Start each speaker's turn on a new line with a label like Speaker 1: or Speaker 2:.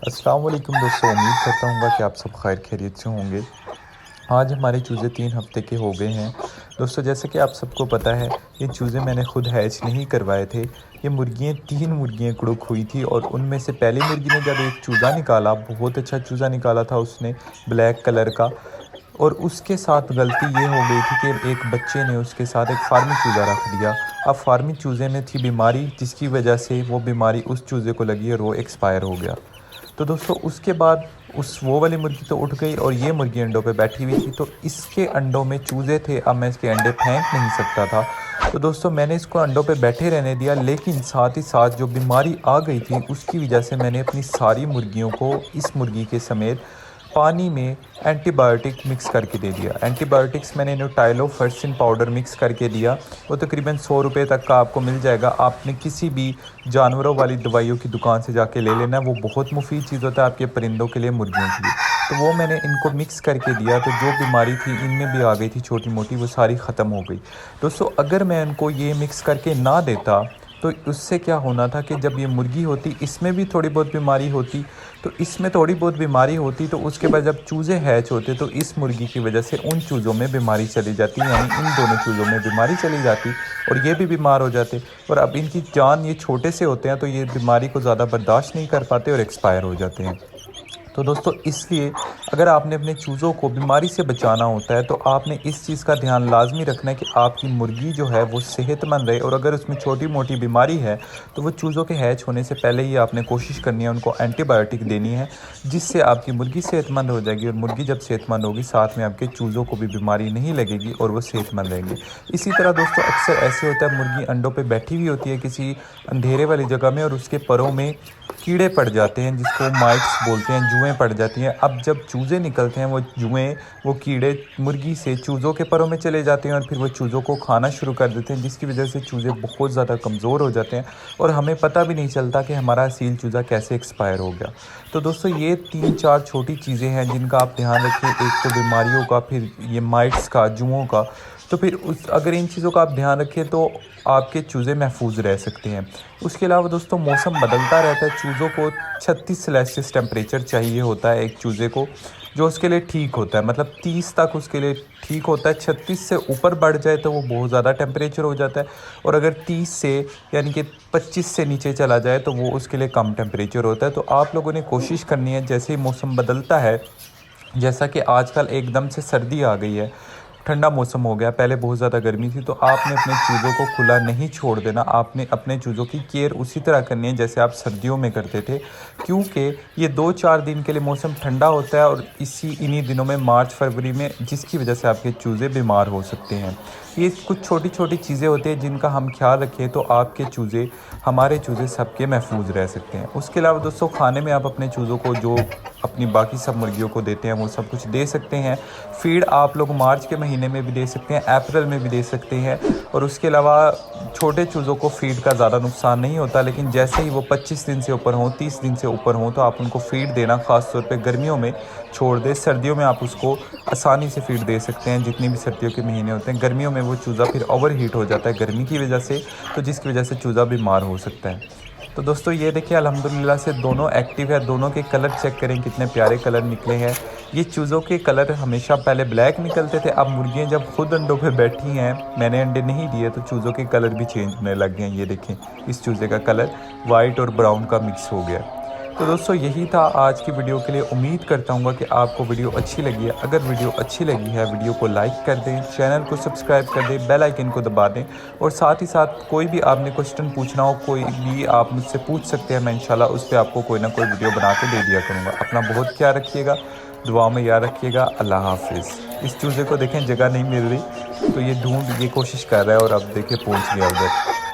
Speaker 1: अस्सलाम वालेकुम दोस्तों, उम्मीद करता हूँ कि आप सब खैर खैरियत से होंगे। आज हमारे चूज़े 3 हफ़्ते के हो गए हैं। दोस्तों, जैसे कि आप सबको पता है, ये चूज़े मैंने खुद हैच नहीं करवाए थे। ये मुर्गियाँ 3 मुर्गियाँ कुड़ुक हुई थी और उनमें से पहली मुर्गी ने जब एक चूज़ा निकाला, बहुत अच्छा चूज़ा निकाला था उसने, ब्लैक कलर का। और उसके साथ गलती ये हो गई थी कि एक बच्चे ने उसके साथ एक फार्मी चूज़ा रख दिया। अब फार्मी चूज़े में थी बीमारी, जिसकी वजह से वो बीमारी उस चूज़े को लगी और वो एक्सपायर हो गया। तो दोस्तों, उसके बाद उस वो वाली मुर्गी तो उठ गई और ये मुर्गी अंडों पे बैठी हुई थी। तो इसके अंडों में चूज़े थे, अब मैं इसके अंडे फेंक नहीं सकता था। तो दोस्तों, मैंने इसको अंडों पे बैठे रहने दिया, लेकिन साथ ही साथ जो बीमारी आ गई थी उसकी वजह से मैंने अपनी सारी मुर्गियों को इस मुर्गी के समेत पानी में एंटीबायोटिक मिक्स करके दे दिया। एंटीबायोटिक्स मैंने न्यूटाइलोफर्सिन पाउडर मिक्स करके दिया। वो तकरीबन 100 रुपये तक का आपको मिल जाएगा। आपने किसी भी जानवरों वाली दवाइयों की दुकान से जाके ले लेना है, वो बहुत मुफीद चीज़ होता है आपके परिंदों के लिए, मुर्गियों के लिए। तो वो मैंने इनको मिक्स करके दिया, तो जो बीमारी थी इनमें भी आ गई थी छोटी मोटी, वो सारी ख़त्म हो गई। दोस्तों, अगर मैं इनको ये मिक्स करके ना देता तो उससे क्या होना था कि जब ये मुर्गी होती इसमें भी थोड़ी बहुत बीमारी होती, तो इसमें थोड़ी बहुत बीमारी होती, तो उसके बाद जब चूज़े हैच होते तो इस मुर्गी की वजह से उन चूज़ों में बीमारी चली जाती, यानी इन दोनों चूज़ों में बीमारी चली जाती और ये भी बीमार हो जाते। और अब इनकी जान, ये छोटे से होते हैं तो ये बीमारी को ज़्यादा बर्दाश्त नहीं कर पाते और एक्सपायर हो जाते हैं। तो दोस्तों, इसलिए अगर आपने अपने चूज़ों को बीमारी से बचाना होता है तो आपने इस चीज़ का ध्यान लाजमी रखना है कि आपकी मुर्गी जो है वो सेहतमंद रहे। और अगर उसमें छोटी मोटी बीमारी है तो वो चूज़ों के हैच होने से पहले ही आपने कोशिश करनी है उनको एंटीबायोटिक देनी है, जिससे आपकी मुर्गी सेहतमंद हो जाएगी। और मुर्गी जब सेहतमंद होगी, साथ में आपके चूज़ों को भी बीमारी नहीं लगेगी और वो सेहतमंद रहेंगे। इसी तरह दोस्तों, अक्सर ऐसे होता है, मुर्गी अंडों पर बैठी हुई होती है किसी अंधेरे वाली जगह में और उसके परों में कीड़े पड़ जाते हैं, जिसको माइट्स बोलते हैं, जुएँ पड़ जाती हैं। अब जब चूज़े निकलते हैं, वो जुएँ, वो कीड़े मुर्गी से चूज़ों के परों में चले जाते हैं और फिर वो चूज़ों को खाना शुरू कर देते हैं, जिसकी वजह से चूज़े बहुत ज़्यादा कमज़ोर हो जाते हैं और हमें पता भी नहीं चलता कि हमारा असील चूज़ा कैसे एक्सपायर हो गया। तो दोस्तों, ये 3-4 छोटी चीज़ें हैं जिनका आप ध्यान रखें। एक तो बीमारियों का, फिर ये माइट्स का, जुओं का। तो फिर उस अगर इन चीज़ों का आप ध्यान रखें तो आपके चूज़े महफूज रह सकते हैं। उसके अलावा दोस्तों, मौसम बदलता रहता है। चूज़ों को 36 सेल्सियस टेम्परेचर चाहिए होता है एक चूज़े को, जो उसके लिए ठीक होता है। मतलब 30 तक उसके लिए ठीक होता है। 36 से ऊपर बढ़ जाए तो वो बहुत ज़्यादा टेम्परेचर हो जाता है, और अगर 30 से यानी कि 25 से नीचे चला जाए तो वो उसके लिए कम टेम्परेचर होता है। तो आप लोगों ने कोशिश करनी है, जैसे ही मौसम बदलता है, जैसा कि आजकल एकदम से सर्दी आ गई है, ठंडा मौसम हो गया, पहले बहुत ज़्यादा गर्मी थी, तो आपने अपने चूज़ों को खुला नहीं छोड़ देना। आपने अपने चूज़ों की केयर उसी तरह करनी है जैसे आप सर्दियों में करते थे, क्योंकि ये 2-4 दिन के लिए मौसम ठंडा होता है और इन्हीं दिनों में, मार्च फरवरी में, जिसकी वजह से आपके चूज़े बीमार हो सकते हैं। ये कुछ छोटी छोटी चीज़ें होती हैं जिनका हम ख्याल रखें तो आपके चूज़े, हमारे चूज़े सबके महफूज रह सकते हैं। उसके अलावा दोस्तों, खाने में आप अपने चूज़ों को जो अपनी बाकी सब मुर्गियों को देते हैं वो सब कुछ दे सकते हैं। फीड आप लोग मार्च के महीने में भी दे सकते हैं, अप्रैल में भी दे सकते हैं। और उसके अलावा छोटे चूज़ों को फ़ीड का ज़्यादा नुकसान नहीं होता, लेकिन जैसे ही वो 25 दिन से ऊपर हों, 30 दिन से ऊपर हों, तो आप उनको फ़ीड देना ख़ास तौर पे गर्मियों में छोड़ दें। सर्दियों में आप उसको आसानी से फ़ीड दे सकते हैं, जितनी भी सर्दियों के महीने होते हैं। गर्मियों में वो चूज़ा फिर ओवर हीट हो जाता है गर्मी की वजह से, तो जिसकी वजह से चूज़ा बीमार हो सकता है। तो दोस्तों, ये देखिए, अल्हम्दुलिल्लाह से दोनों एक्टिव है। दोनों के कलर चेक करें, कितने प्यारे कलर निकले हैं। ये चूज़ों के कलर हमेशा पहले ब्लैक निकलते थे, अब मुर्गियाँ जब खुद अंडों पे बैठी हैं, मैंने अंडे नहीं दिए, तो चूज़ों के कलर भी चेंज होने लग गए हैं। ये देखें, इस चूज़े का कलर वाइट और ब्राउन का मिक्स हो गया। तो दोस्तों, यही था आज की वीडियो के लिए। उम्मीद करता हूँ कि आपको वीडियो अच्छी लगी है। अगर वीडियो अच्छी लगी है, वीडियो को लाइक कर दें, चैनल को सब्सक्राइब कर दें, बेल आइकन को दबा दें, और साथ ही साथ कोई भी आपने क्वेश्चन पूछना हो, कोई भी आप मुझसे पूछ सकते हैं। मैं इंशाल्लाह उस पर आपको कोई ना कोई वीडियो बना के दे दिया करूँगा। अपना बहुत ख्याल रखिएगा, दुआ में याद रखिएगा। अल्लाह हाफिज़। इस चूज़े को देखें, जगह नहीं मिल रही, तो ये कोशिश कर रहा है और अब देखिए पहुँच गया उधर।